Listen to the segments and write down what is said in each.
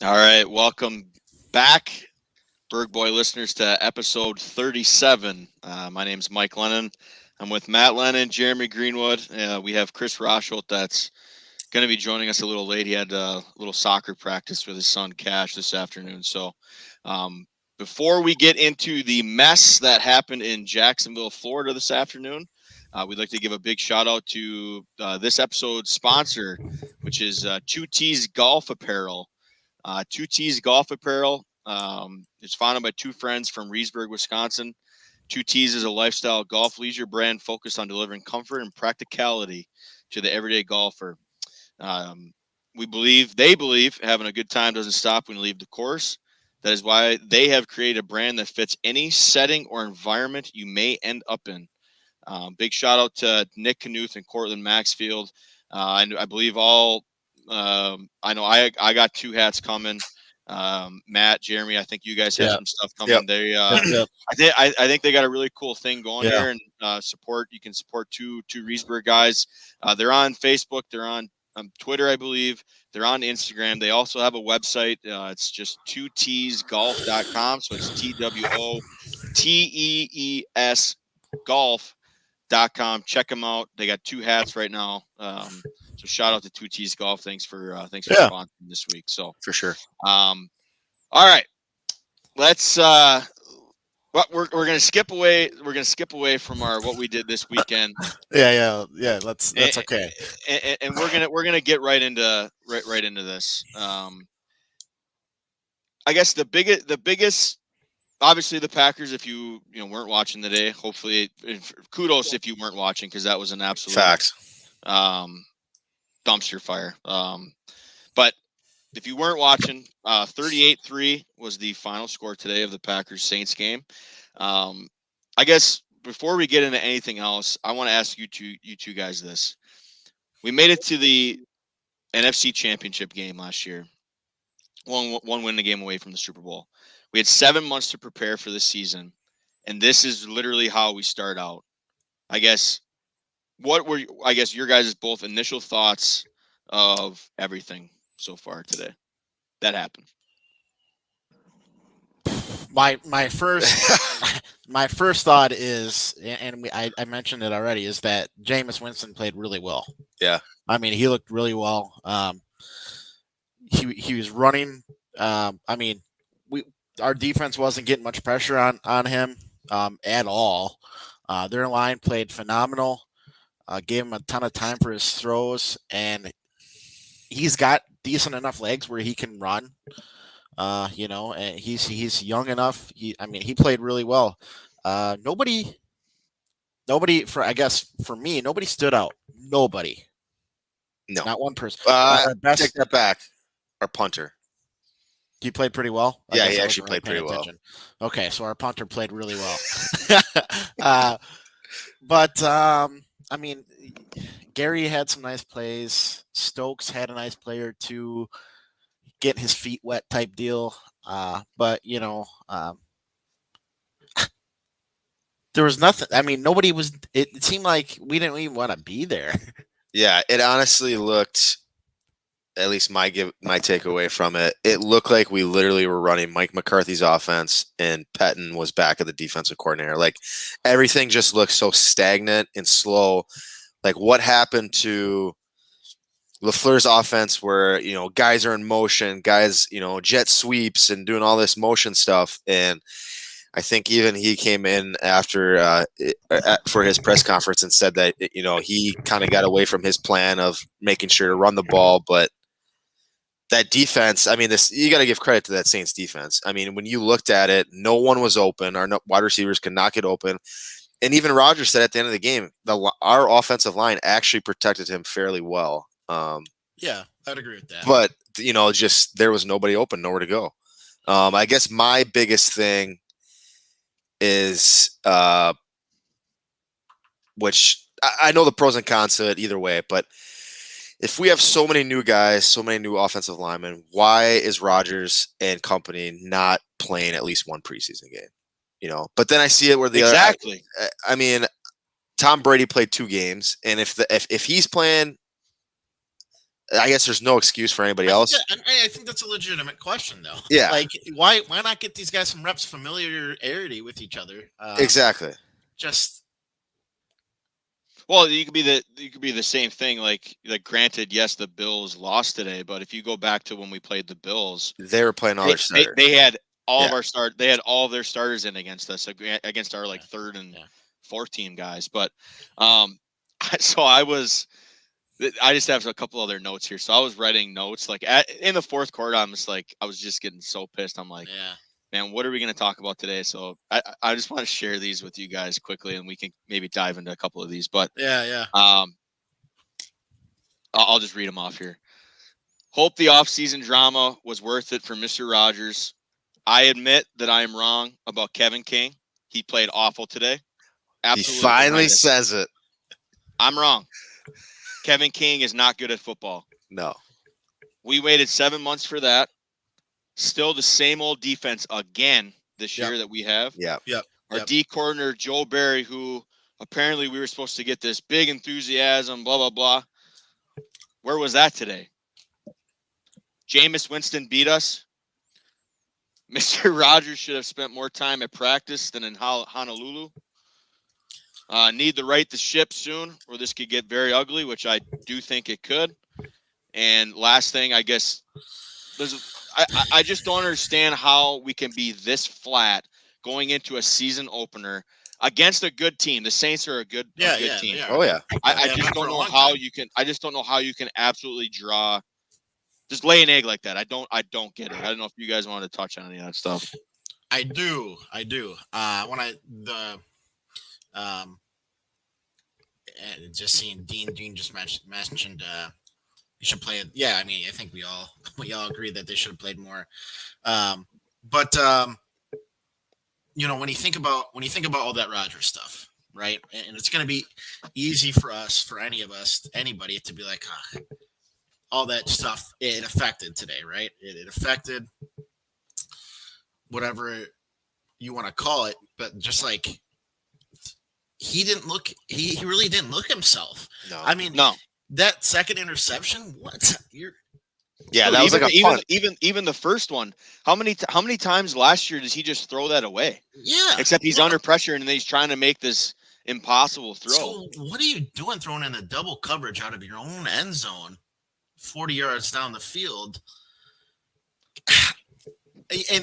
All right, welcome back, Berg Boy listeners, to episode 37. My name is Mike Lennon. I'm with Matt Lennon, Jeremy Greenwood. We have Chris Rosholt that's going to be joining us a little late. He had a little soccer practice with his son Cash this afternoon. So, um, before we get into the mess that happened in Jacksonville, Florida this afternoon, we'd like to give a big shout out to this episode's sponsor, which is Two T's Golf Apparel. Two T's Golf Apparel. It's founded by two friends from Reedsburg, Wisconsin. Two T's is a lifestyle golf leisure brand focused on delivering comfort and practicality to the everyday golfer. Um, they believe having a good time doesn't stop when you leave the course. That is why they have created a brand that fits any setting or environment you may end up in. Big shout out to Nick Knuth and Cortland Maxfield. I believe all. I know I got two hats coming. Matt, Jeremy, I think you guys have some stuff coming. Yep. They, Yep. I think they got a really cool thing going here, and you can support two Reesburg guys. They're on Facebook. They're on Twitter, I believe. They're on Instagram. They also have a website. It's just 2tsgolf.com. So it's TWOTEES golf.com. Check them out. They got two hats right now. So shout out to Two T's Golf. Thanks for sponsoring this week. So for sure. All right. Let's we're gonna skip away. We're gonna skip away from what we did this weekend. Yeah. That's okay. And we're gonna get right into this. I guess the biggest obviously the Packers. If you weren't watching today, hopefully kudos if you weren't watching, because that was an absolute Facts. Dumpster fire. But if you weren't watching, 38-3 was the final score today of the Packers Saints game. I guess before we get into anything else, I want to ask you two guys this. We made it to the NFC Championship game last year. One win a game away from the Super Bowl. We had 7 months to prepare for this season, and this is literally how we start out. I guess your guys' both initial thoughts of everything so far today that happened? My first my first thought is, and I mentioned it already, is that Jameis Winston played really well. Yeah, I mean, he looked really well. He was running. Our defense wasn't getting much pressure on him at all. Their line played phenomenal. Gave him a ton of time for his throws, and he's got decent enough legs where he can run. And he's young enough. He played really well. Nobody for me, nobody stood out. Nobody. No, not one person. Take that back. Our punter. He played pretty well. Yeah, he actually played pretty well. Okay, so our punter played really well. Gary had some nice plays. Stokes had a nice play or two, getting his feet wet type deal. There was nothing. I mean, nobody was. It seemed like we didn't even want to be there. Yeah, it honestly looked. At least my takeaway from it, it looked like we literally were running Mike McCarthy's offense, and Pettin was back at the defensive coordinator. Like everything just looked so stagnant and slow. Like what happened to LaFleur's offense, where guys are in motion, guys jet sweeps and doing all this motion stuff, and I think even he came in after for his press conference and said that he kind of got away from his plan of making sure to run the ball, but that defense, I mean, you got to give credit to that Saints defense. I mean, when you looked at it, no one was open. Our wide receivers could not get open. And even Rodgers said at the end of the game, our offensive line actually protected him fairly well. Yeah, I'd agree with that. But, just there was nobody open, nowhere to go. I guess my biggest thing is, which I know the pros and cons to it either way, but if we have so many new guys, so many new offensive linemen, why is Rodgers and company not playing at least one preseason game? But then I see it where exactly. I mean, Tom Brady played 2 games, and if he's playing I guess there's no excuse for anybody else. I think that's a legitimate question, though. Yeah. Like, why not get these guys some reps, familiarity with each other? Exactly. Just Well, you could be the same thing. Like granted, yes, the Bills lost today, but if you go back to when we played the Bills, They were playing all their starters. they had all of our They had all of their starters in against us, against our third and fourth team guys. But so I just have a couple other notes here. So I was writing notes in the fourth quarter. I was just getting so pissed. I'm like, man, what are we going to talk about today? So I just want to share these with you guys quickly, and we can maybe dive into a couple of these. But I'll just read them off here. Hope the offseason drama was worth it for Mr. Rogers. I admit that I am wrong about Kevin King. He played awful today. Absolutely. He finally says it. I'm wrong. Kevin King is not good at football. No. We waited 7 months for that. Still the same old defense again this year that we have. Our D coordinator, Joe Barry, who apparently we were supposed to get this big enthusiasm, blah, blah, blah. Where was that today? Jameis Winston beat us. Mr. Rogers should have spent more time at practice than in Honolulu. Need to right the ship soon, or this could get very ugly, which I do think it could. And last thing, I guess, I just don't understand how we can be this flat going into a season opener against a good team. The Saints are a good team. Oh yeah. I just don't know how you can. I just don't know how you can absolutely just lay an egg like that. I don't get it. I don't know if you guys want to touch on any of that stuff. I do. Just seeing Dean just mentioned you should play it. Yeah, I mean, I think we all agree that they should have played more. But when you think about all that Rodgers stuff, right? And it's going to be easy for anybody to be like, all that stuff, it affected today, right? It affected whatever you want to call it, but just like he really didn't look himself. No. I mean, that second interception, what? That was like a punt. Even the first one. How many times last year does he just throw that away? Yeah. Except he's under pressure and he's trying to make this impossible throw. So what are you doing throwing in a double coverage out of your own end zone, 40 yards down the field?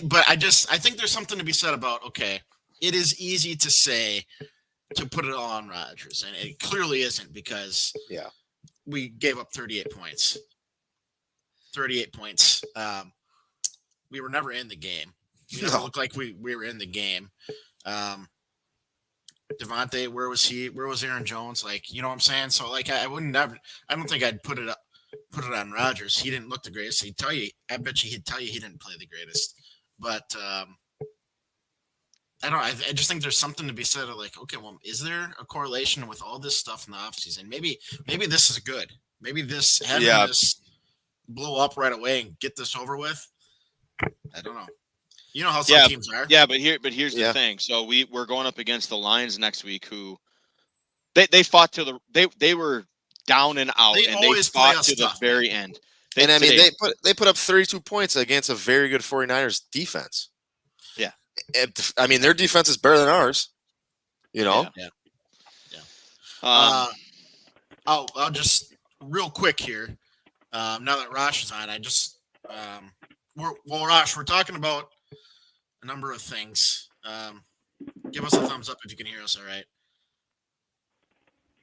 But I think there's something to be said about, okay, it is easy to say to put it all on Rodgers, and it clearly isn't because we gave up 38 points. 38 points. We were never in the game. We never looked like we were in the game. Devontae, where was he? Where was Aaron Jones? Like, you know what I'm saying? So, like, I don't think I'd put it on Rodgers. He didn't look the greatest. I bet you he'd tell you he didn't play the greatest. But I don't know. I just think there's something to be said of like, okay, well, is there a correlation with all this stuff in the offseason? Maybe this is good. Maybe this blow up right away and get this over with. I don't know. You know how some teams are. Yeah, but here's the thing. So we're going up against the Lions next week, who they fought to they were down and out, and they fought to the very end. They put up 32 points against a very good 49ers defense. Yeah. I mean, their defense is better than ours. You know? Yeah. I'll just real quick here. Now that Rosh is on, I just Rosh, we're talking about a number of things. Give us a thumbs up if you can hear us all right.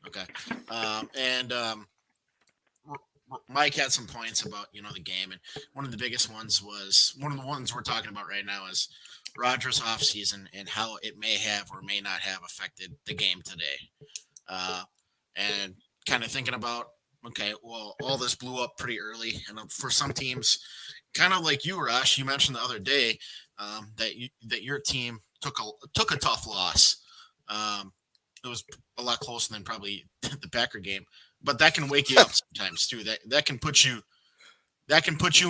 Okay. Mike had some points about, the game, and one of the biggest ones was one of the ones we're talking about right now is Rodgers offseason and how it may have or may not have affected the game today. And kind of thinking about, okay, well, all this blew up pretty early, and for some teams, kind of like you, Rosh, you mentioned the other day that your team took a tough loss. It was a lot closer than probably the Packer game, but that can wake you up sometimes too. That can put you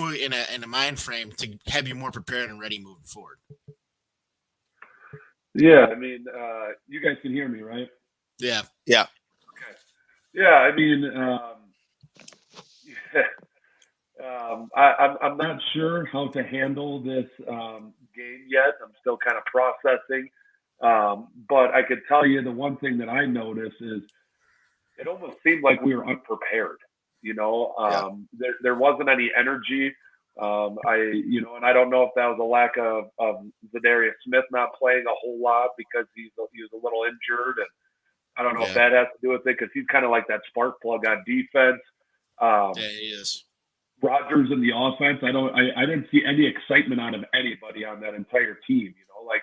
in a mind frame to have you more prepared and ready moving forward. Yeah, I mean, you guys can hear me, right? Yeah. Yeah. Okay. Yeah, I mean, I'm not sure how to handle this game yet. I'm still kind of processing. But I could tell you the one thing that I noticed is it almost seemed like we were unprepared. Yeah. There wasn't any energy. And I don't know if that was a lack of Zadarius Smith not playing a whole lot because he was a little injured, and I don't know if that has to do with it because he's kind of like that spark plug on defense. Yeah, he is. Rodgers in the offense, I didn't see any excitement out of anybody on that entire team. Like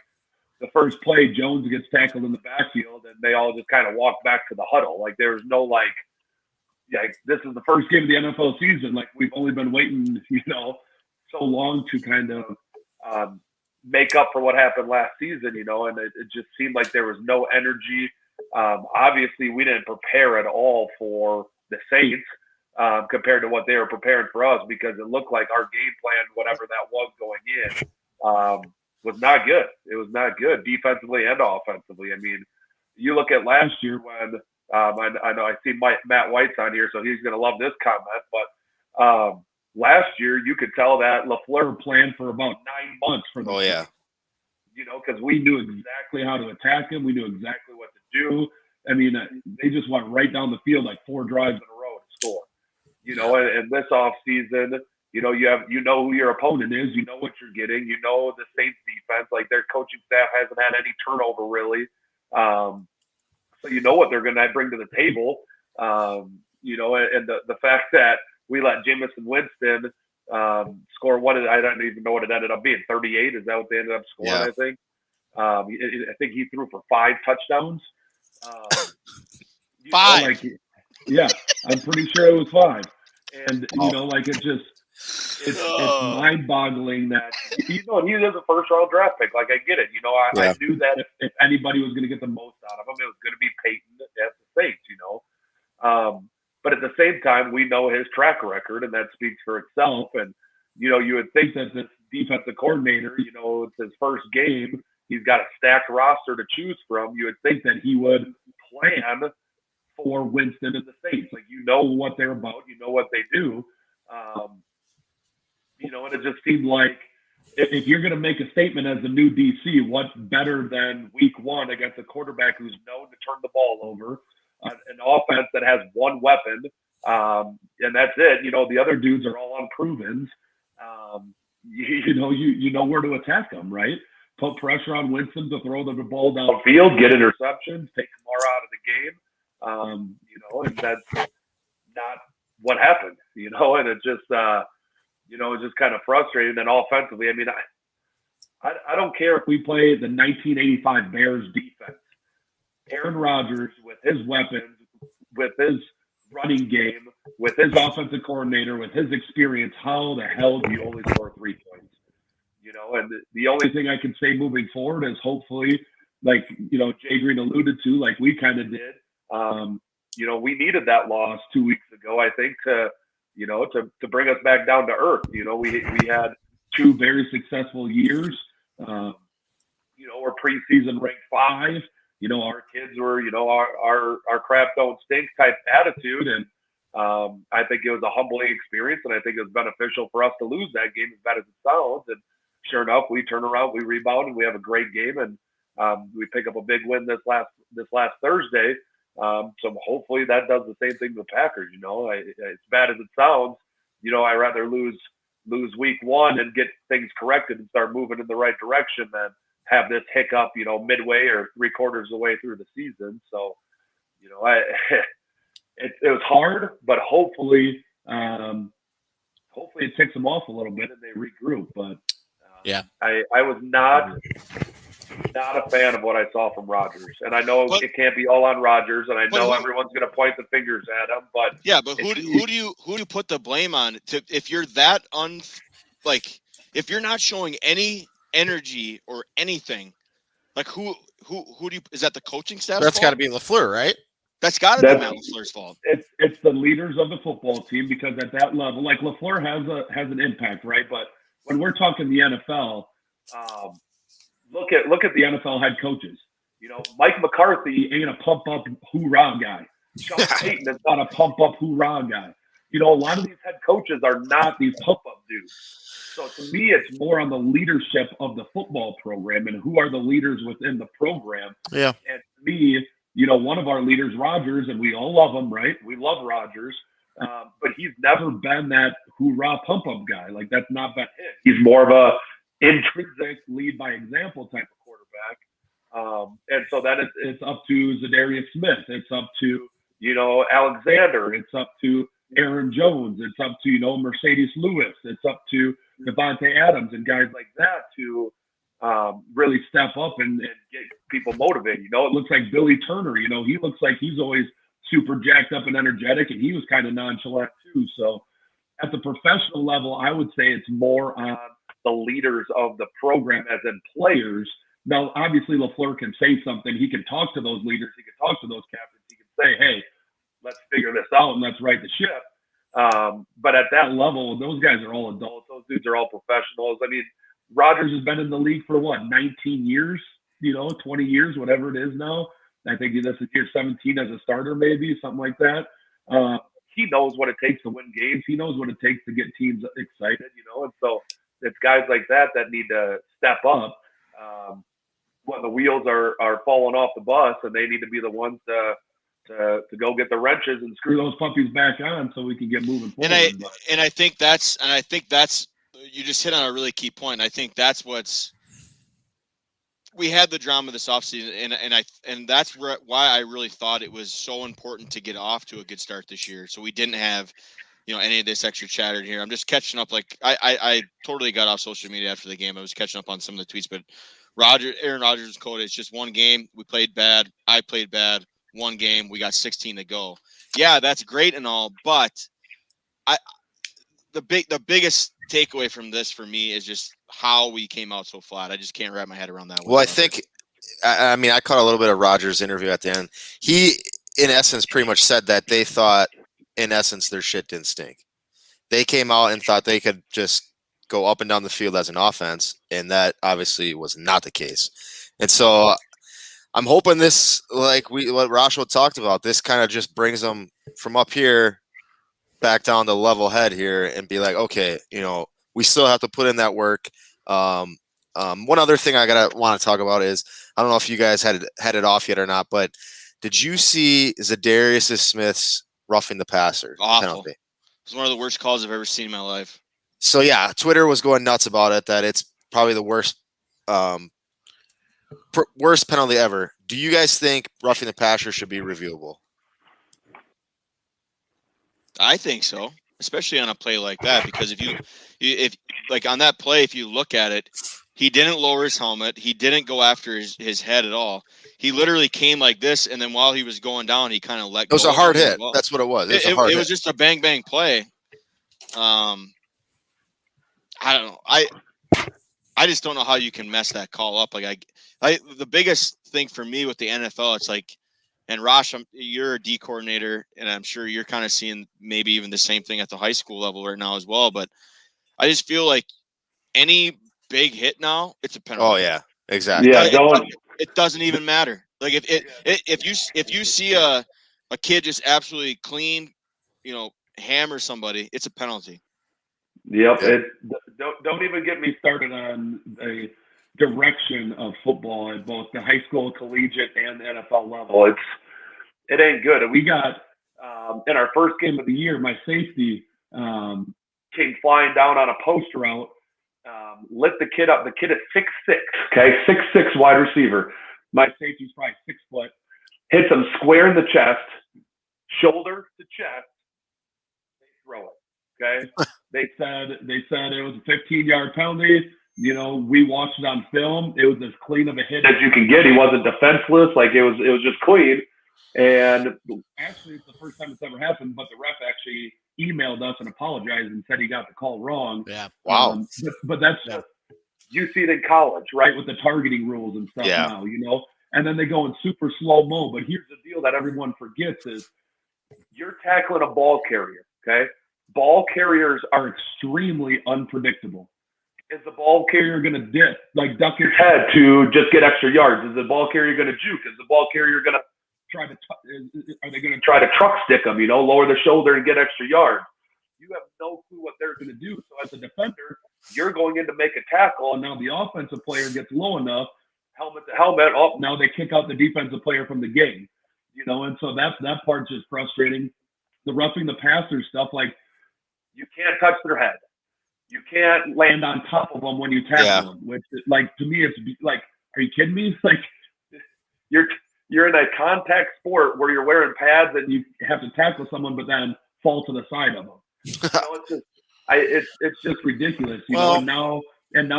the first play, Jones gets tackled in the backfield, and they all just kind of walk back to the huddle. Like there was no this is the first game of the NFL season. Like we've only been waiting, so long to kind of make up for what happened last season, and it just seemed like there was no energy. Obviously, we didn't prepare at all for the Saints compared to what they were preparing for us because it looked like our game plan, whatever that was going in, was not good. It was not good defensively and offensively. I mean, you look at last year when I know I see Matt White's on here, so he's going to love this comment. But last year, you could tell that LaFleur planned for about 9 months for the yeah. because we knew exactly how to attack him. We knew exactly what to do. I mean, they just went right down the field like 4 drives in a row to score. And this offseason, you know who your opponent is. You know what you're getting. You know the Saints defense. Like their coaching staff hasn't had any turnover really. So you know what they're going to bring to the table. And the fact that we let Jamison Winston score I don't even know what it ended up being. 38 is that what they ended up scoring? Yeah. I think. I think he threw for 5 touchdowns. 5. I'm pretty sure it was 5. And it's mind-boggling that he is a first-round draft pick. Like I get it. I knew that if anybody was going to get the most out of him, it was going to be Peyton at the Saints. But at the same time, we know his track record, and that speaks for itself. And you would think that this defensive coordinator, it's his first game. He's got a stacked roster to choose from. You would think that he would plan for Winston and the Saints. Like, what they're about. You know what they do. And it just seemed like if you're going to make a statement as the new DC, what's better than week 1 against a quarterback who's known to turn the ball over, an offense that has one weapon, and that's it. The other dudes are all unproven. You know where to attack them, right? Put pressure on Winston to throw the ball downfield, get interceptions, take Kamara out of the game. And that's not what happened. And it just it's just kind of frustrating. And offensively, I mean, I don't care if we play the 1985 Bears defense. Aaron Rodgers, with his weapons, with his running game, with his offensive coordinator, with his experience, how the hell do you only score 3 points? And the only thing I can say moving forward is hopefully, like, Jay Green alluded to, like we kind of did, we needed that loss 2 weeks ago, I think, to bring us back down to earth. We had 2 very successful years. We're preseason ranked 5. Our kids were, our crap don't stink type attitude. And I think it was a humbling experience, and I think it was beneficial for us to lose that game as bad as it sounds. And sure enough, we turn around, we rebound, and we have a great game. And we pick up a big win this last Thursday. So hopefully that does the same thing to the Packers. As bad as it sounds, I'd rather lose week 1 and get things corrected and start moving in the right direction than have this hiccup, midway or 3/4 of the way through the season. So, it was hard, but hopefully it ticks them off a little bit and they regroup. But I was not a fan of what I saw from Rodgers, and I know it can't be all on Rodgers, and I know everyone's going to point the fingers at him. But who do you put the blame on? If you're that if you're not showing any energy or anything, like who do you? Is that the coaching staff? That's got to be LaFleur, right? That's got to be Matt LaFleur's fault. It's the leaders of the football team, because at that level, like LaFleur has an impact, right? But when we're talking the NFL, look at the NFL head coaches. Mike McCarthy ain't a pump up hoorah guy. Sean Payton is not a pump up hoorah guy. You know, a lot of these head coaches are not these pump-up dudes. So to me, it's more on the leadership of the football program and who are the leaders within the program. Yeah. And to me, you know, one of our leaders, Rodgers, and we all love him, right? We love Rodgers, but he's never been that hoorah pump-up guy. Like, that's not been it. He's more of a intrinsic lead by example type of quarterback. And so then it's up to Zadarius Smith. It's up to, you know, Alexander. It's up to Aaron Jones. It's up to, you know, Mercedes Lewis. It's up to Devontae Adams and guys like that to really step up and get people motivated. You know, it looks like Billy Turner, you know, he looks like he's always super jacked up and energetic, and he was kind of nonchalant too. So at the professional level, I would say it's more on the leaders of the program as in players. Now, obviously, LaFleur can say something. He can talk to those leaders. He can talk to those captains. He can say, hey, let's figure this out and let's right the ship. But at that level, those guys are all adults. Those dudes are all professionals. I mean, Rodgers has been in the league for what, 19 years, you know, 20 years, whatever it is now. I think this is year 17 as a starter, maybe something like that. He knows what it takes to win games. He knows what it takes to get teams excited, you know. And so it's guys like that that need to step up when the wheels are falling off the bus, and they need to be the ones to go get the wrenches and screw those puppies back on so we can get moving forward. And I think that's you just hit on a really key point. I think that's we had the drama this offseason, and that's why I really thought it was so important to get off to a good start this year. So we didn't have, you know, any of this extra chatter here. I'm just catching up. Like I totally got off social media after the game. I was catching up on some of the tweets, but Aaron Rodgers' quote is just one game. We played bad. I played bad. One game. We got 16 to go. Yeah, that's great and all, but the biggest takeaway from this for me is just how we came out so flat. I just can't wrap my head around that. Well, I think, I mean, I caught a little bit of Rodgers' interview at the end. He, in essence, pretty much said that they thought, in essence, their shit didn't stink. They came out and thought they could just go up and down the field as an offense, and that obviously was not the case. And so I'm hoping this, like what Rosho talked about, this kind of just brings them from up here back down to level head here and be like, okay, you know, we still have to put in that work. One other thing I want to talk about is, I don't know if you guys had it off yet or not, but did you see Zadarius Smith's roughing the passer penalty? It was one of the worst calls I've ever seen in my life. So yeah, Twitter was going nuts about it, that it's probably the worst penalty ever. Do you guys think roughing the passer should be reviewable? I think so, especially on a play like that, because if like on that play, if you look at it, he didn't lower his helmet. He didn't go after his head at all. He literally came like this, and then while he was going down, he kind of let go. It was a hard hit. That's what it was. It was just a bang bang play. I don't know. I just don't know how you can mess that call up. Like the biggest thing for me with the NFL, it's like, and Rosh, you're a D coordinator, and I'm sure you're kind of seeing maybe even the same thing at the high school level right now as well. But I just feel like any big hit now, it's a penalty. Oh yeah, exactly. Yeah, it doesn't even matter. Like if you see a kid just absolutely clean, you know, hammer somebody, it's a penalty. Yep. Don't even get me started on the direction of football at both the high school, collegiate, and the NFL level. It ain't good. And we got in our first game of the year, my safety came flying down on a post route, lit the kid up. The kid is 6'6", okay, 6'6" wide receiver. My safety's probably 6 foot. Hits him square in the chest, shoulder to chest. They throw it. Okay. They said it was a 15-yard penalty. You know, we watched it on film. It was as clean of a hit as you can get. He wasn't defenseless. Like it was just clean. And actually, it's the first time it's ever happened. But the ref actually emailed us and apologized and said he got the call wrong. Yeah. Wow. But that's just, you see it in college, right, with the targeting rules and stuff now. You know, and then they go in super slow mo. But here's the deal that everyone forgets is you're tackling a ball carrier. Okay. Ball carriers are extremely unpredictable. Is the ball carrier going to duck his head to just get extra yards? Is the ball carrier going to juke? Is the ball carrier going to are they going to try to truck stick him, you know, lower the shoulder and get extra yards? You have no clue what they're going to do. So as a defender, you're going in to make a tackle, and now the offensive player gets low enough, helmet to helmet. Oh, now they kick out the defensive player from the game. And so that part's just frustrating. The roughing the passer stuff, like you can't touch their head. You can't land on top of them when you tackle them, which, like, to me, it's like, are you kidding me? Like, you're in a contact sport where you're wearing pads and you have to tackle someone, but then fall to the side of them. It's just ridiculous, And now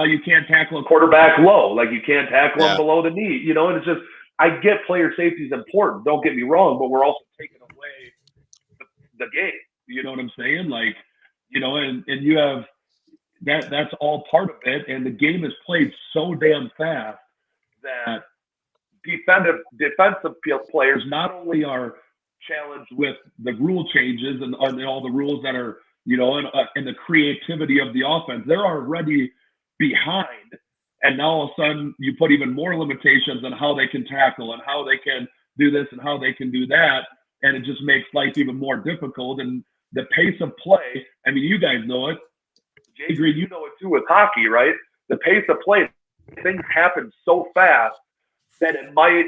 you can't tackle a quarterback low, like you can't tackle him below the knee, And it's just, I get player safety is important. Don't get me wrong, but we're also taking away the game. You know what I'm saying? Like, and you have that's all part of it. And the game is played so damn fast that defensive players not only are challenged with the rule changes and all the rules that are, and the creativity of the offense, they're already behind. And now all of a sudden you put even more limitations on how they can tackle and how they can do this and how they can do that. And it just makes life even more difficult. And the pace of play, I mean, you guys know it. Jay Green, you know it too with hockey, right? The pace of play, things happen so fast that it might,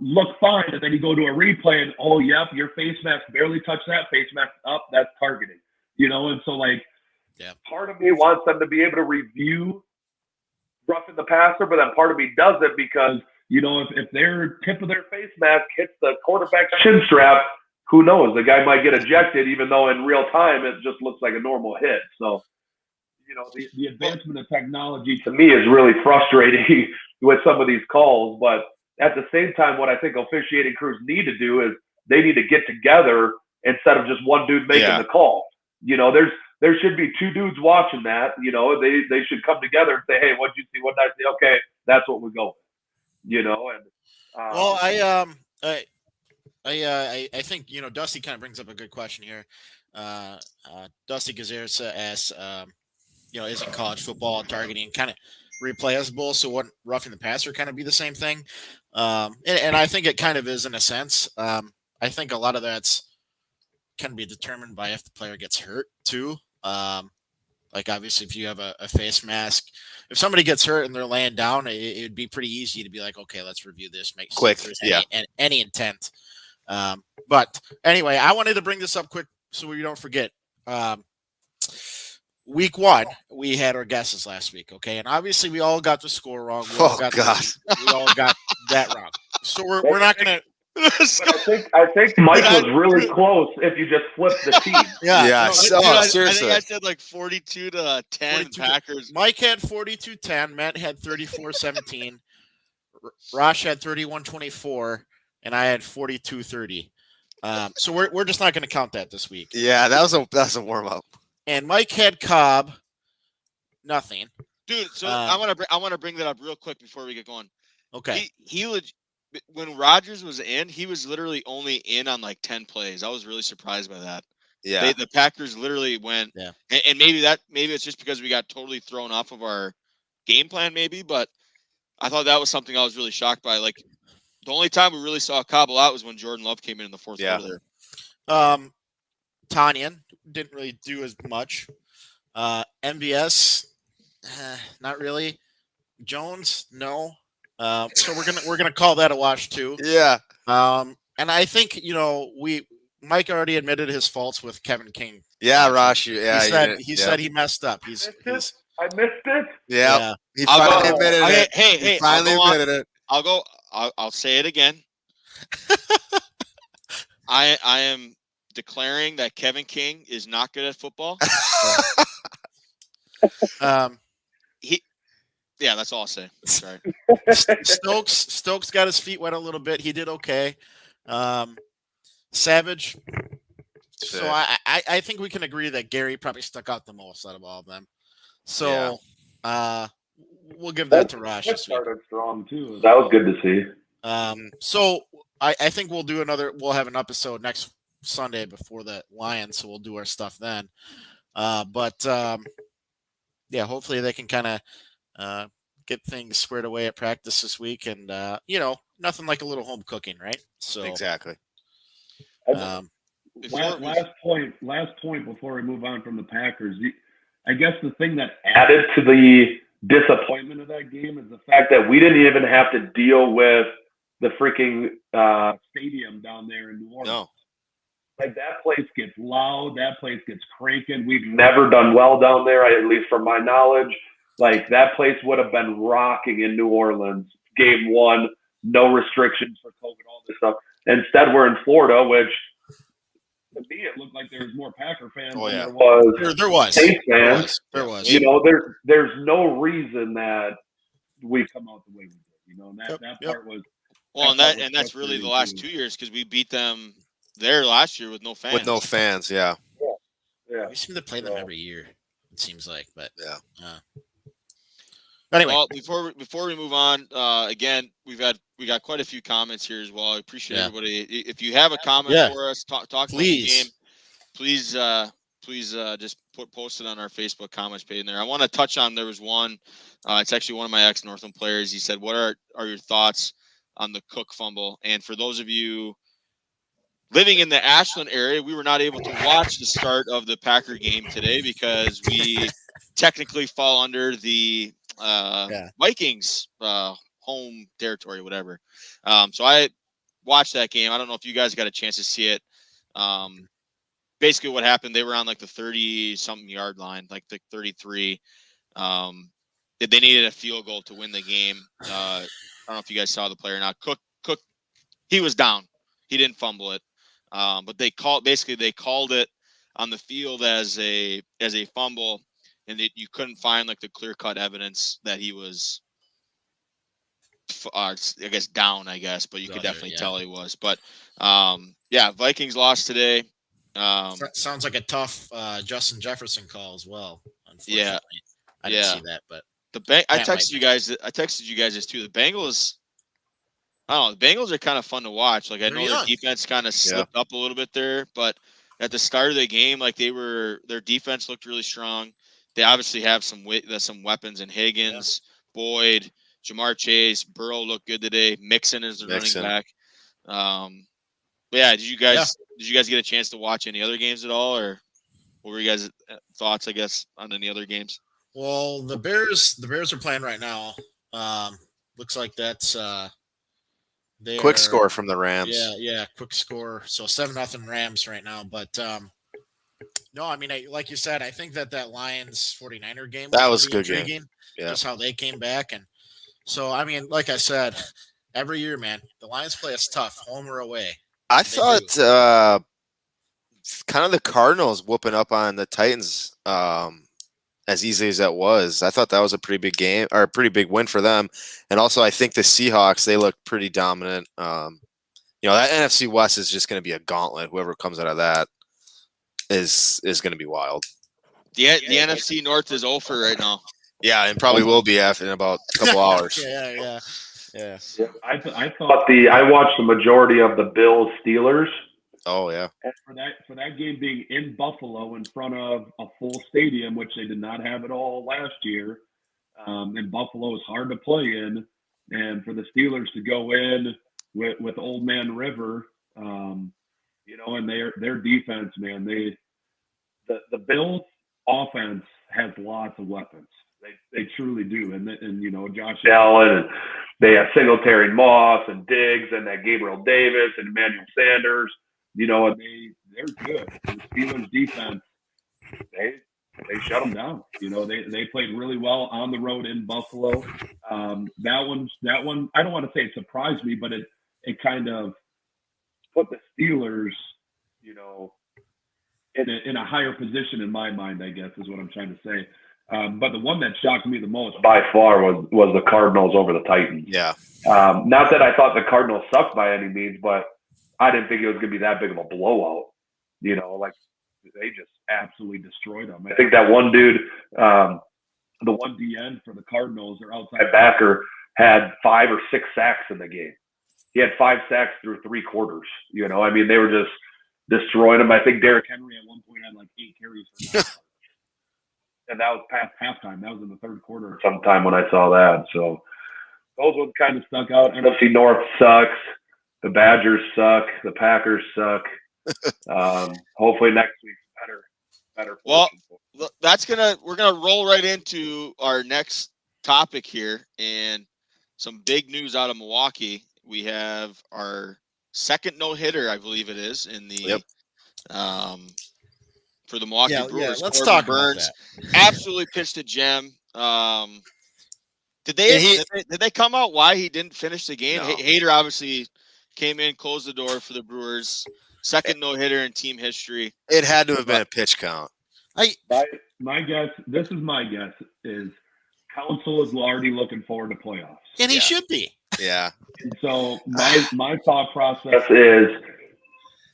look fine. And then you go to a replay and, oh, yep, your face mask barely touched that face mask up. That's targeting, And so, like, part of me wants them to be able to review roughing the passer, but then part of me doesn't because, if their tip of their face mask hits the quarterback's chin strap, who knows? The guy might get ejected, even though in real time it just looks like a normal hit. So, the advancement of technology to me is really frustrating with some of these calls. But at the same time, what I think officiating crews need to do is they need to get together instead of just one dude making the call. There should be two dudes watching that. They should come together and say, hey, what'd you see? What did I see? Okay, that's what we go with. Well, I think Dusty kind of brings up a good question here. Dusty Gazerza asks, isn't college football targeting kind of replayable? So wouldn't roughing the passer kind of be the same thing? And I think it kind of is in a sense. I think a lot of that's can be determined by if the player gets hurt too. Like obviously, if you have a face mask, if somebody gets hurt and they're laying down, it would be pretty easy to be like, okay, let's review this, make sure if there's any intent. But anyway, I wanted to bring this up quick so we don't forget. Week 1, we had our guesses last week, okay, and obviously we all got the score wrong. We all got that wrong. So we're not gonna. But I think Mike was really close if you just flipped the team. Seriously. I said like 42-10 Packers. Mike had 42-10. Matt had 34-17. Rosh had 31-24, and I had 42-30. So we're just not going to count that this week. Yeah, that was a warm up. And Mike had Cobb, nothing. Dude, so I want to bring that up real quick before we get going. Okay. When Rodgers was in, he was literally only in on like 10 plays. I was really surprised by that. Yeah. The Packers literally went, and maybe it's just because we got totally thrown off of our game plan, maybe. But I thought that was something I was really shocked by. Like the only time we really saw Cobble out was when Jordan Love came in the fourth quarter there. Tanyan didn't really do as much. MVS, not really. Jones, no. So we're gonna call that a wash too. Yeah. And I think Mike already admitted his faults with Kevin King. Yeah, Rosh. Yeah, he said he messed up. I missed it. Yeah. He finally admitted it. He finally admitted it. I'll say it again. I am declaring that Kevin King is not good at football. Yeah, that's all I'll say. Sorry. Stokes got his feet wet a little bit. He did okay. Savage. So I think we can agree that Gary probably stuck out the most out of all of them. So we'll give that to Rosh this week. Started strong too. That was good to see. So I think we'll have an episode next Sunday before the Lions, so we'll do our stuff then. But hopefully they can kind of get things squared away at practice this week, and nothing like a little home cooking, right? So exactly. last point before we move on from the Packers. I guess the thing that added to the disappointment of that game is the fact that we didn't even have to deal with the freaking stadium down there in New Orleans. No. Like, that place gets loud. That place gets cranking. We've never done well down there, at least from my knowledge. Like, that place would have been rocking in New Orleans. Game one, no restrictions for COVID, all this stuff. Instead, we're in Florida, which to me it looked like there was more Packer fans than there was. There was. Saints fans. There was. You know, there's no reason that we come out the way we did. You know, and that part was. Well, and that's really the last 2 years because we beat them there last year with no fans. With no fans, yeah. Yeah. We seem to play them every year, it seems like, but yeah. Anyway, well, before we move on, again, we got quite a few comments here as well. I appreciate everybody. If you have a comment for us, talk about the game, please just post it on our Facebook comments page. There, I want to touch on. There was one. It's actually one of my ex-Northland players. He said, "What are your thoughts on the Cook fumble?" And for those of you living in the Ashland area, we were not able to watch the start of the Packer game today because we technically fall under the Vikings home territory, whatever. So I watched that game. I don't know if you guys got a chance to see it. Basically what happened, they were on like the 30-something yard line, like the 33. They needed a field goal to win the game. I don't know if you guys saw the play or not. Cook, he was down. He didn't fumble it. But they called it on the field as a fumble, and you couldn't find like the clear-cut evidence that he was, I guess, down, but you could definitely tell he was. But Vikings lost today. Sounds like a tough Justin Jefferson call as well. Unfortunately, I didn't see that, but I texted you guys this too. The Bengals. I don't know. The Bengals are kind of fun to watch. Like, I know their defense kind of slipped up a little bit there, but at the start of the game, like their defense looked really strong. They obviously have some weapons in Higgins, Boyd, Jamar Chase, Burrow looked good today. Mixon is the running back. Did you guys get a chance to watch any other games at all, or what were you guys' thoughts, I guess, on any other games? Well, the Bears are playing right now. Looks like that's quick score from the Rams. Yeah, quick score. So 7-0 Rams right now. But no, I mean, like you said, I think that Lions 49er game was a good intriguing. game. Yeah, just how they came back, and so I mean, like I said, every year, man, the Lions play us tough, home or away. I thought kind of the Cardinals whooping up on the Titans as easily as that was. I thought that was a pretty big game, or a pretty big win for them. And also, I think the Seahawks, they look pretty dominant. That NFC West is just going to be a gauntlet. Whoever comes out of that is going to be wild. The NFC North is over right now. Yeah, and probably will be in about a couple hours. Yeah. I thought I watched the majority of the Bills Steelers. Oh yeah. And for that game being in Buffalo in front of a full stadium, which they did not have at all last year, and Buffalo is hard to play in, and for the Steelers to go in with Old Man River, and their defense, man, the Bills offense has lots of weapons. They truly do, and Josh Allen, and they have Singletary, Moss, and Diggs, and that Gabriel Davis and Emmanuel Sanders. And they're good. The Steelers defense, they shut them down. They played really well on the road in Buffalo. That one, I don't want to say it surprised me, but it kind of put the Steelers, in a higher position in my mind, I guess, is what I'm trying to say. But the one that shocked me the most by far was the Cardinals over the Titans. Yeah. Not that I thought the Cardinals sucked by any means, but I didn't think it was going to be that big of a blowout. Like they just absolutely destroyed them. I think that one dude, the one DN for the Cardinals, their outside backer, had 5 or 6 sacks in the game. He had 5 sacks through 3 quarters. They were just destroying him. I think Derrick Henry at one point had like 8 carries for 9. And that was past halftime. That was in the third quarter sometime when I saw that. So those ones kind of stuck out. NFC North sucks. The Badgers suck. The Packers suck. Hopefully next week's better. Well, fortune. we're gonna roll right into our next topic here, and some big news out of Milwaukee. We have our second no hitter, I believe it is, in the for the Milwaukee Brewers. Let's Corbin talk Burns about that. absolutely pitched a gem. Did they come out why he didn't finish the game? No. Hader obviously came in, closed the door for the Brewers. Second no hitter in team history. It had to have been a pitch count. My guess, this is my guess, is Council is already looking forward to playoffs. And he should be. Yeah. And so my thought process is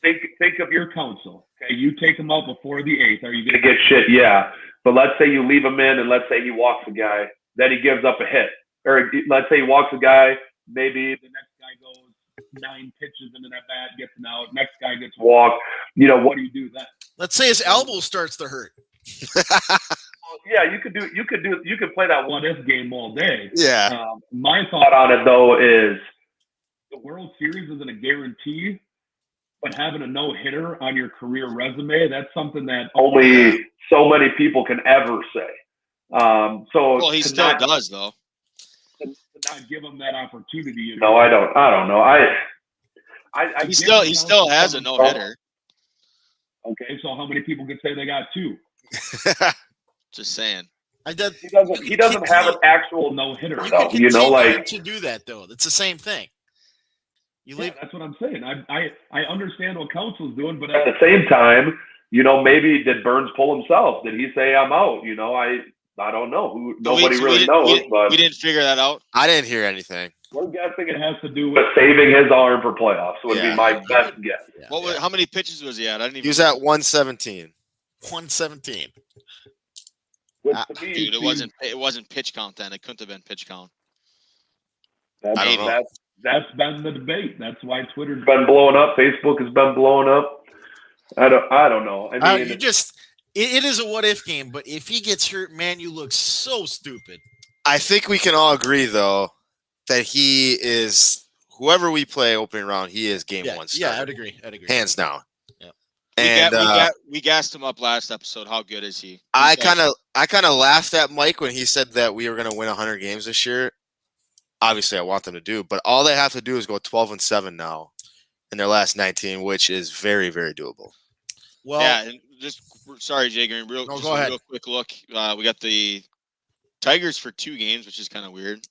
think of your Council. Okay, you take him out before the 8th. Are you going to get shit? Yeah. But let's say you leave him in and let's say he walks a guy. Then he gives up a hit. Or let's say he walks a guy. Maybe the next guy goes 9 pitches into that bat, gets an out. Next guy gets walked. What do you do then? Let's say his elbow starts to hurt. Yeah, you could play that what if game all day. Yeah. My thought on it though is the World Series isn't a guarantee, but having a no hitter on your career resume, that's something that only so many people can ever say. Well, he still does though. To not give him that opportunity. No, I don't know. He still has a no hitter. Okay, so how many people could say they got 2? Just saying. He doesn't have an actual no hitter though. To do that though, it's the same thing. That's what I'm saying. I understand what Council's doing, but at the same time, maybe did Burns pull himself? Did he say I'm out? I don't know. Nobody really knows. But we didn't figure that out. I didn't hear anything. We're guessing it has to do with saving his arm for playoffs. Would be my best guess. Yeah. How many pitches was he at? I didn't even. He was at 117. 117. Dude, it wasn't pitch count then. It couldn't have been pitch count. I don't know. That's been the debate. That's why Twitter's been blowing up. Facebook has been blowing up. I don't know. I mean, It is a what if game, but if he gets hurt, man, you look so stupid. I think we can all agree though that he is whoever we play opening round. He is game one. Yeah, I'd agree. Hands down. Yeah. And we gassed him up last episode. How good is he? I kind of laughed at Mike when he said that we were going to win 100 games this year. Obviously, I want them to do, but all they have to do is go 12-7 now in their last 19, which is very, very doable. Well, yeah, and sorry, Jay Green. Real quick look. We got the Tigers for 2 games, which is kind of weird.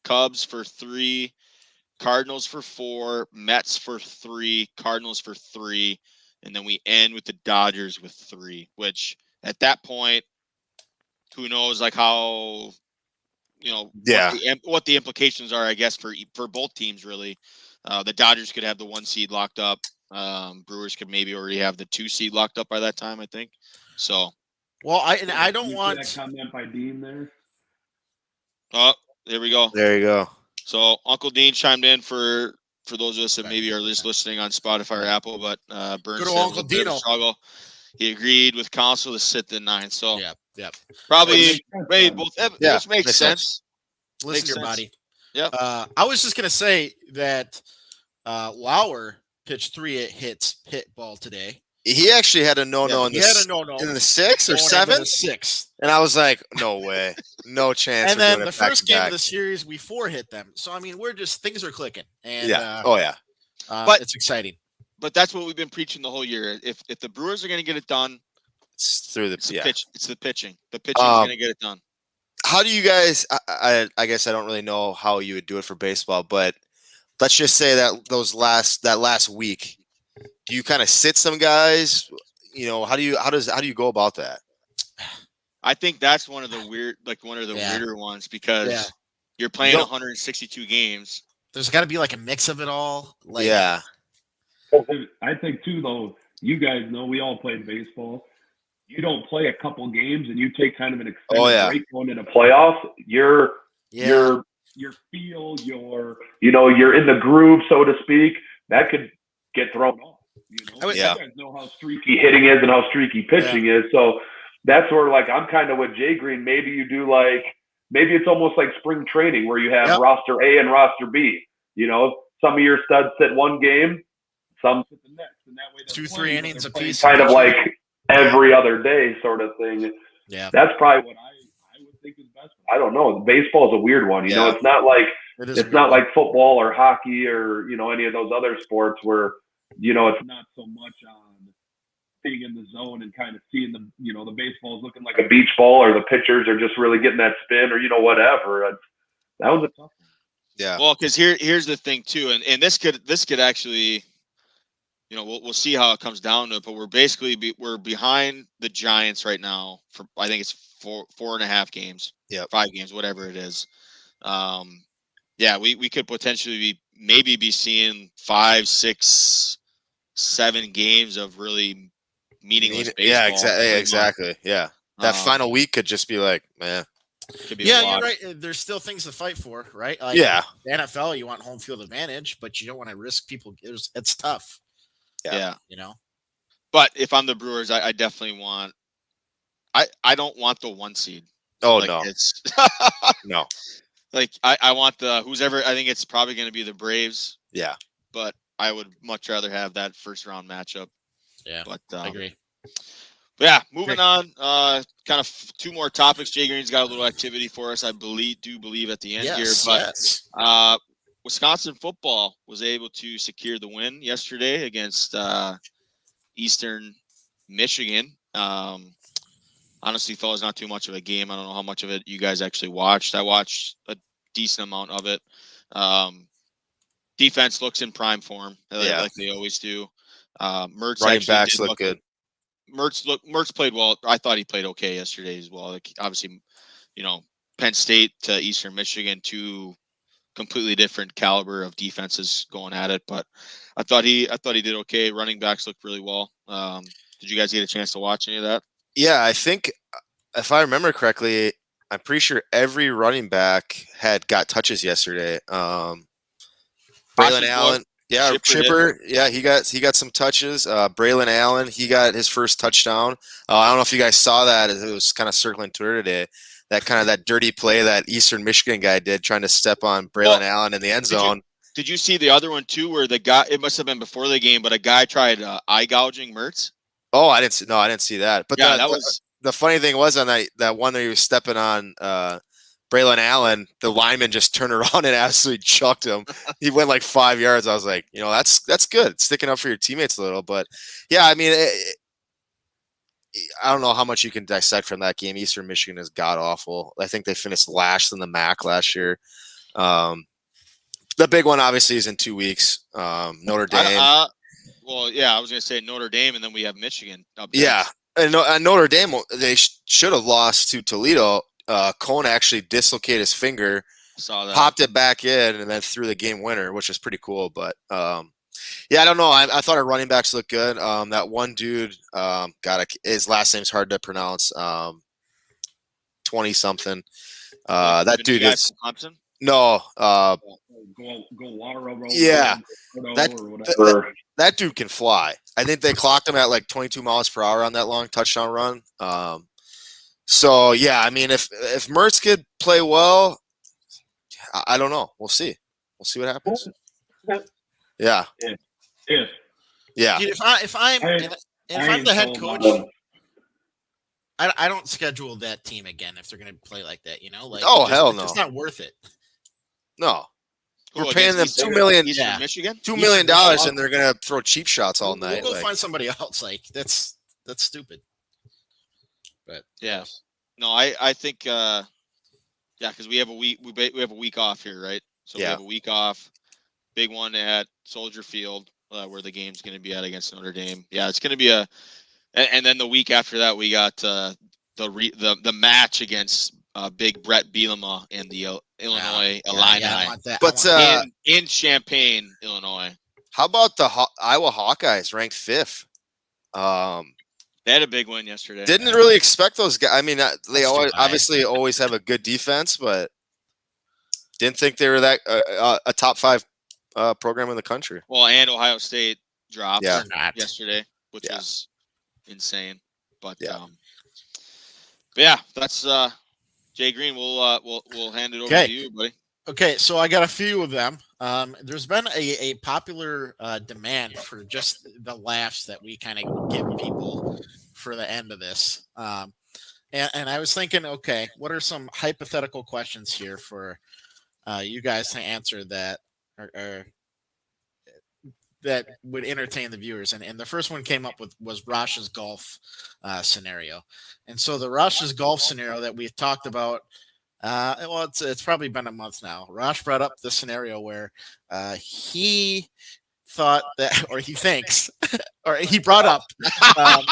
Cubs for 3, Cardinals for 4, Mets for 3, Cardinals for 3, and then we end with the Dodgers with 3. Which at that point, who knows how. What the implications are, I guess, for both teams, really. The Dodgers could have the 1 seed locked up. Brewers could maybe already have the 2 seed locked up by that time, I think. So. Well, I don't want that comment by Dean there. Oh, there we go. There you go. So Uncle Dean chimed in for those of us that maybe are just listening on Spotify or Apple, but Burns said Uncle Dino struggle. He agreed with Council to sit the 9. So yeah. Probably made both. Which makes sense. Listen to your body. Yeah. I was just gonna say that Lauer pitched 3 hit ball today. He actually had a no-no in the 6th or 7th. 6th. And I was like, no way, no chance. And then the first game of the series, we 4 hit them. So I mean, things are clicking. And but it's exciting. But that's what we've been preaching the whole year. If the Brewers are going to get it done, it's through the pitch. It's the pitching. The pitching is going to get it done. How do you guys? I guess I don't really know how you would do it for baseball, but let's just say that that last week, do you kind of sit some guys? How do you go about that? I think that's one of the weirder ones because you're playing 162 games. There's got to be like a mix of it all. I think too, though. You guys know we all played baseball. You don't play a couple games and you take kind of an extended break going into playoffs. Your feel, you're in the groove, so to speak. That could get thrown off. You guys know how streaky hitting is and how streaky pitching is. So that's where I'm kind of with Jay Green. Maybe you do maybe it's almost like spring training where you have roster A and roster B. Some of your studs sit 1 game, some sit the next, and that way they're 2-3 playing, innings they're playing apiece. kind of like every other day sort of thing. Yeah. That's probably what I would think is best. I don't know. Baseball is a weird one. You know, it's not like football or hockey or, you know, any of those other sports where, you know, it's not so much on being in the zone and kind of seeing the, you know, the baseball's looking like a beach ball, or the pitchers are just really getting that spin, or, you know, whatever. That was a tough one. Yeah. Well, because here's the thing too, and this could actually, you know, we'll see how it comes down to it, but we're behind the Giants right now for, I think it's 4.5 games, 5 games, whatever it is. Yeah, we could potentially be seeing 5, 6, 7 games of really meaningless baseball. Yeah, exactly. Yeah, that final week could just be like, man. Could be you're right. There's still things to fight for, right? Like, yeah, the NFL, you want home field advantage, but you don't want to risk people. It's tough. Yeah. You know. But if I'm the Brewers, I definitely want. I don't want the 1 seed. Oh, like, no, it's no. Like I want the who's ever. I think it's probably going to be the Braves. Yeah, but I would much rather have that first round matchup. Yeah, but I agree. But yeah, moving on. Kind of 2 more topics. Jay Green's got a little activity for us. I do believe at the end here. But Wisconsin football was able to secure the win yesterday against Eastern Michigan. Honestly, thought it was not too much of a game. I don't know how much of it you guys actually watched. I watched a decent amount of it. Defense looks in prime form, like they always do. Mertz running actually backs did look good. Mertz played well. I thought he played okay yesterday as well. Like, obviously, you know, Penn State to Eastern Michigan, 2 completely different caliber of defenses going at it. But I thought he did okay. Running backs looked really well. Did you guys get a chance to watch any of that? Yeah, I think if I remember correctly, I'm pretty sure every running back got touches yesterday. Braylon Allen, Chipper, he got some touches. Braylon Allen, he got his first touchdown. I don't know if you guys saw that. It was kind of circling Twitter today. That dirty play that Eastern Michigan guy did, trying to step on Braylon Allen in the end zone. Did you see the other one too, where the guy? It must have been before the game, but a guy tried eye gouging Mertz. Oh, I didn't see that. But that was the funny thing was on that one that he was stepping on Braylon Allen, the lineman just turned around and absolutely chucked him. He went like 5 yards. I was like, you know, that's good, sticking up for your teammates a little. But yeah, I mean, I don't know how much you can dissect from that game. Eastern Michigan is god awful. I think they finished last in the MAC last year. The big one obviously is in 2 weeks. Notre Dame. Well, yeah, I was going to say Notre Dame, and then we have Michigan up next. Yeah, and Notre Dame, they should have lost to Toledo. Cone actually dislocated his finger, popped it back in, and then threw the game winner, which is pretty cool. But yeah, I don't know. I thought our running backs looked good. That one dude, his last name's hard to pronounce. 20-something. That dude is Thompson. No. Yeah. That dude can fly. I think they clocked him at like 22 miles per hour on that long touchdown run. So yeah, I mean, if Mertz could play well, I don't know. We'll see. We'll see what happens. Yeah. Yeah. Dude, if I'm the head coach, I don't schedule that team again if they're going to play like that. You know, like hell no, it's not worth it. No. We're paying them $2 million, Michigan? $2 million, and they're gonna throw cheap shots all night. We'll go find somebody else. Like that's stupid. But yeah, no, I think because we have a week off here, right? So we have a week off. Big one at Soldier Field, where the game's going to be at against Notre Dame. Yeah, it's going to be and then the week after that we got the match against Big Brett Bielema and the Illinois Illini. But in Champaign, Illinois. How about the Iowa Hawkeyes ranked 5th? They had a big win yesterday. Didn't really expect those guys. I mean, they obviously always have a good defense, but didn't think they were that a top 5 program in the country. Well, and Ohio State dropped yesterday, which is insane. But yeah, that's Jay Green. We'll hand it over to you, buddy. Okay, so I got a few of them. There's been a popular demand for just the laughs that we kind of give people for the end of this. And I was thinking, okay, what are some hypothetical questions here for you guys to answer that or that would entertain the viewers? And the first one came up with was Rosh's golf scenario. And so the Rosh's golf scenario that we've talked about, well, it's probably been a month now. Rosh brought up the scenario where he thought that, or he thinks, or he brought up. Um,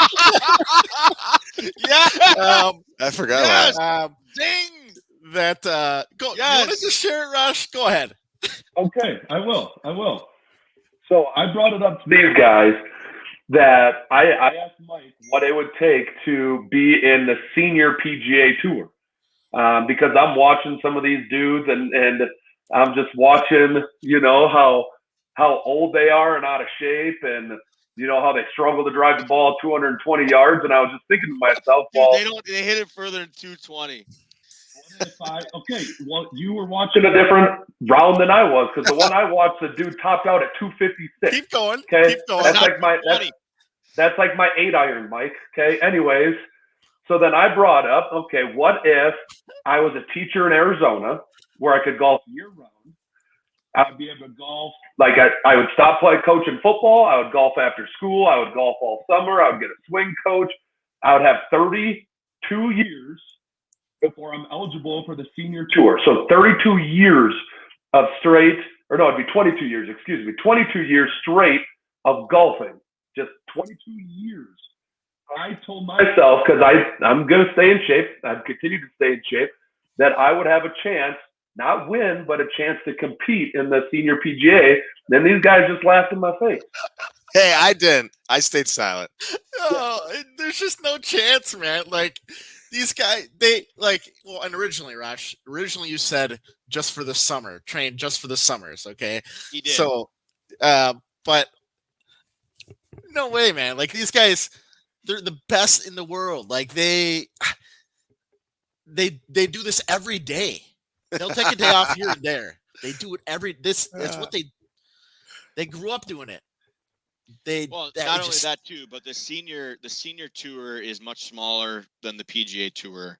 Yeah. I forgot Yes. about um, Ding. that go. You want to Yes. just share it, Rosh? Go ahead. Okay, I will. So I brought it up to these guys that I asked Mike what it would take to be in the senior PGA Tour, because I'm watching some of these dudes and I'm just watching, how old they are and out of shape, and how they struggle to drive the ball 220 yards. And I was just thinking to myself, Dude, well, they hit it further than 220. well, you were watching a different round than I was, because the one I watched, the dude topped out at 256. Keep going. Okay, Keep going. that's like my that's like my 8-iron, Mike. Okay, anyways, so then I brought up, okay, what if I was a teacher in Arizona where I could golf year round? I would be able to golf, like I would stop playing coaching football. I would golf after school. I would golf all summer. I would get a swing coach. I would have 32 years before I'm eligible for the senior tour. So 32 years of straight, or no, it'd be 22 years, 22 years straight of golfing. Just 22 years. I told myself, because I'm going to stay in shape, I've continued to stay in shape, that I would have a chance, not win, but a chance to compete in the senior PGA. Then these guys just laughed in my face. Hey, I didn't. I stayed silent. Oh, there's just no chance, man. Like these guys, they like. Well, and originally, Rosh, you said just for the summer, train just for the summers. Okay, He did. so, but no way, man. Like these guys, they're the best in the world. Like they do this every day. They'll take a day off here and there. They do it that's what they grew up doing it. Not only that too, but the senior tour is much smaller than the PGA Tour.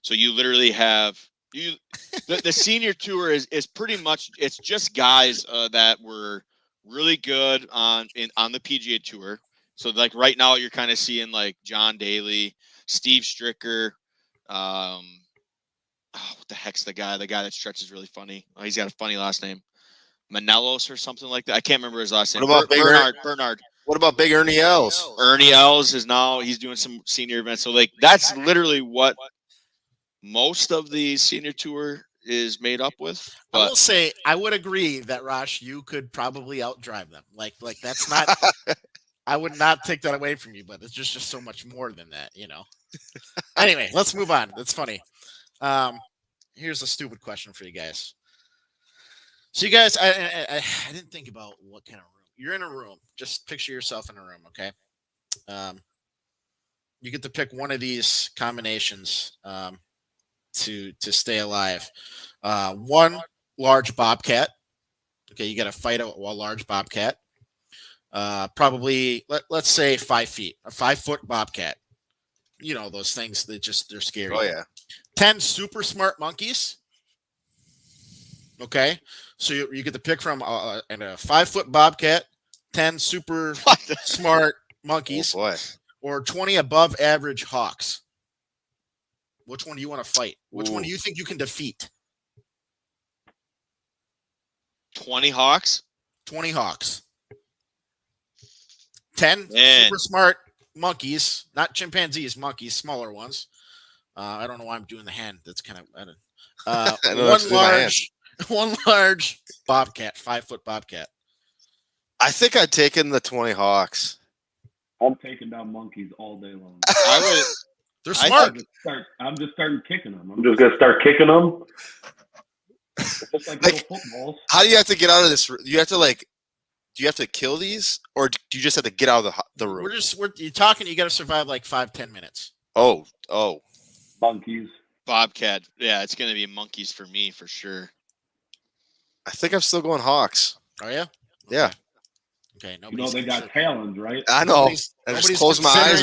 So you literally have the senior tour is pretty much, it's just guys that were really good on the PGA Tour. So like right now you're kind of seeing like John Daly, Steve Stricker, what the heck's the guy that stretches really funny. Oh, he's got a funny last name. Manelos or something like that. I can't remember his last name. What about Bernard. What about Big Ernie Els? Ernie Els he's doing some senior events. So like that's literally what most of the senior tour is made up with. But I will say, I would agree that Rosh, you could probably outdrive them. Like that's not. I would not take that away from you, but it's just so much more than that, Anyway, let's move on. That's funny. Here's a stupid question for you guys. So you guys, I didn't think about what kind of room. You're in a room. Just picture yourself in a room, okay? You get to pick one of these combinations to stay alive. One large bobcat. Okay, you got to fight a large bobcat. Probably let's say 5 feet. A 5-foot bobcat. You know those things that they're scary. Oh yeah. 10 super smart monkeys. Okay, so you get to pick from a 5-foot bobcat, 10 super smart monkeys, Oh boy. or 20 above average hawks. Which one do you want to fight? Which one do you think you can defeat? 20 hawks. 20 hawks. 10 super smart monkeys, not chimpanzees, monkeys, smaller ones. I don't know why I'm doing the hand. That's kind of one large bobcat, 5-foot bobcat. I think I'd taken the 20 hawks. I'm taking down monkeys all day long. They're smart. I'm just starting kicking them. I'm just gonna start kicking them. Just like little footballs. How do you have to get out of this? You have to do you have to kill these, or do you just have to get out of the room? You're talking. You got to survive like 5-10 minutes. Oh, monkeys. Bobcat. Yeah, it's gonna be monkeys for me for sure. I think I'm still going Hawks. Are you? Yeah. Okay. You know they got talons, right? I know. I just close my eyes.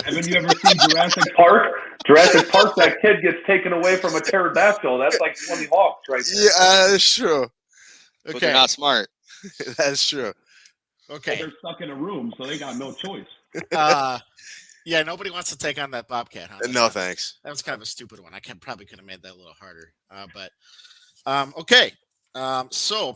Haven't you ever seen Jurassic Park? Jurassic Park, that kid gets taken away from a pterodactyl. That's like 20 Hawks right there. Yeah, that's true. But they're not smart. That's true. Okay. Well, they're stuck in a room, so they got no choice. Yeah, nobody wants to take on that Bobcat, huh? No, thanks. That was kind of a stupid one. I probably could have made that a little harder. Okay. So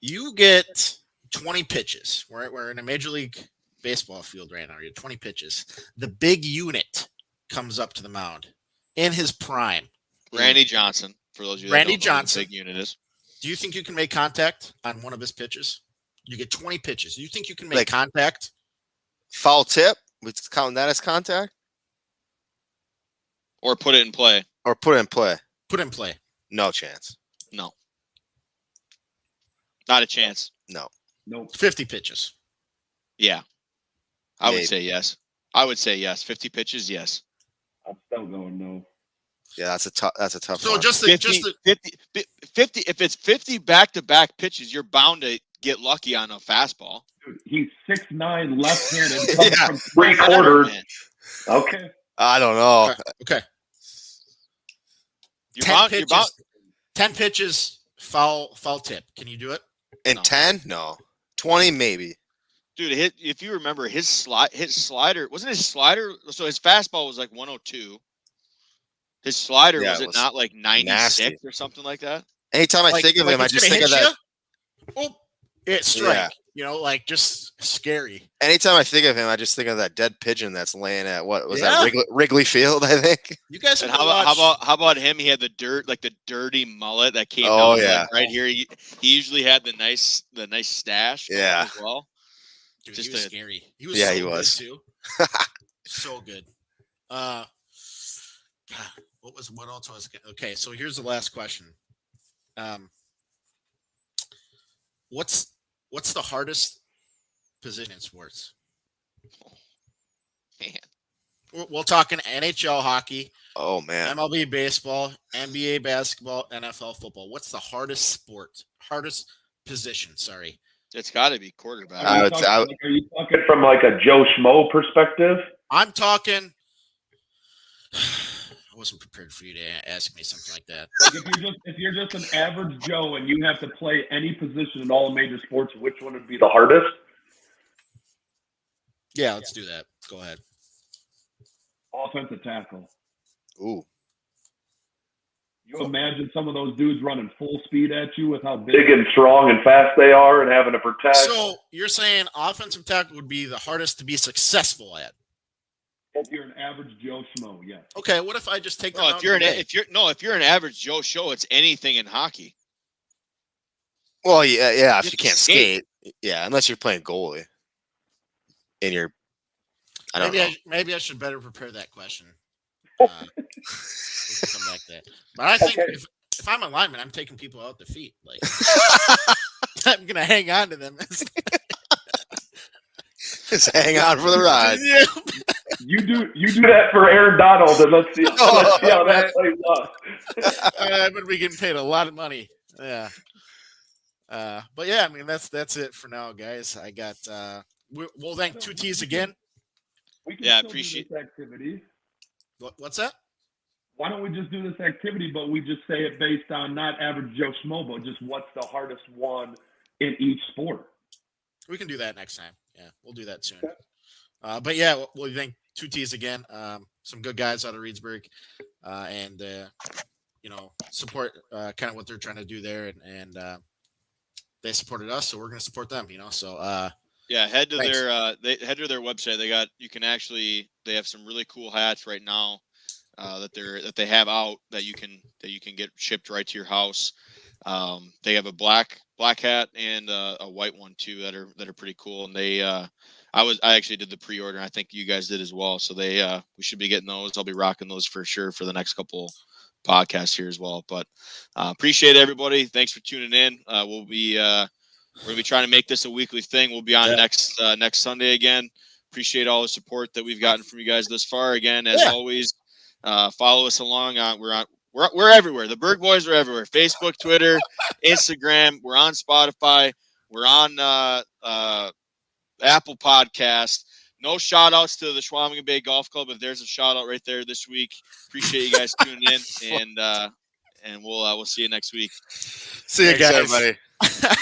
you get 20 pitches. We're in a Major League Baseball field right now. You're 20 pitches. The big unit comes up to the mound in his prime. Randy Johnson, for those of you that Randy don't know who the Johnson. big unit is. Do you think you can make contact on one of his pitches? You get 20 pitches. Do you think you can make contact? Foul tip? We count that as contact? Or put it in play. Or put it in play? Put in play. No chance. No. Not a chance. No. Nope. 50 pitches. Yeah. I would say yes. 50 pitches, yes. I'm still going no. Yeah, that's a tough So one. just 50, if it's 50 back-to-back pitches, you're bound to get lucky on a fastball. Dude, he's 6'9", left-handed, comes from 3 quarters. Okay. I don't know. Okay. 10 10 pitches, foul tip. Can you do it? In 10? No. 20 maybe. Dude, if you remember his slider, wasn't his slider? So his fastball was like 102. His slider, was it not like 96 nasty. or something like that? Anytime I think of him, I just think of that. Oh, it's strike. Yeah. You know, like just scary. Anytime I think of him, I just think of that dead pigeon that's laying at that Wrigley Field, I think. You guys and how about him? He had the dirty mullet that came down right here. He usually had the nice stash as well. Dude, he was scary. He was he was good too. So good. God, what else was okay? So here's the last question. What's the hardest position in sports? Oh, man. We're talking NHL hockey. Oh man. MLB baseball, NBA basketball, NFL football. What's the hardest position? Sorry. It's got to be quarterback. Are you talking from like a Joe Schmo perspective? I'm talking. I wasn't prepared for you to ask me something like that. If you're just an average Joe and you have to play any position in all major sports, which one would be the hardest? Yeah, let's do that. Go ahead. Offensive tackle. Ooh. You imagine some of those dudes running full speed at you with how big and strong and fast they are and having to protect. So you're saying offensive tackle would be the hardest to be successful at? If you're an average Joe Schmo, yes. Okay, what if I just take them out? If you're an average Joe Schmo, it's anything in hockey. Well, yeah. If you can't skate, yeah, unless you're playing goalie. And you're, I don't know. Maybe I should better prepare that question. We can come back to that. But I think if I'm a lineman, I'm taking people out the feet. Like I'm gonna hang on to them. Just hang on for the ride. Yeah. You do that for Aaron Donald, and let's see how that plays out. I'm gonna be getting paid a lot of money. Yeah. But yeah, I mean that's it for now, guys. I got we'll thank 2Ts again. I appreciate this activity. What's that? Why don't we just do this activity, but we just say it based on not average Joe Schmo, but just what's the hardest one in each sport? We can do that next time. Yeah, we'll do that soon. But yeah, we'll thank 2Ts again. Some good guys out of Reedsburg, and support kind of what they're trying to do there, and they supported us, so we're going to support them. So head to their website. They have some really cool hats right now that they have out that you can get shipped right to your house. They have a black hat and a white one too that are pretty cool. And I actually did the pre-order. And I think you guys did as well. So we should be getting those. I'll be rocking those for sure for the next couple podcasts here as well. But appreciate everybody. Thanks for tuning in. We're gonna be trying to make this a weekly thing. We'll be on next Sunday again. Appreciate all the support that we've gotten from you guys thus far. Again, as always, follow us along. We're everywhere. The Berg Boys are everywhere. Facebook, Twitter, Instagram. We're on Spotify. We're on Apple Podcast. No shout outs to the Schwamigan Bay Golf Club, but there's a shout out right there this week. Appreciate you guys tuning in, and we'll see you next week. See you Thanks, guys. everybody.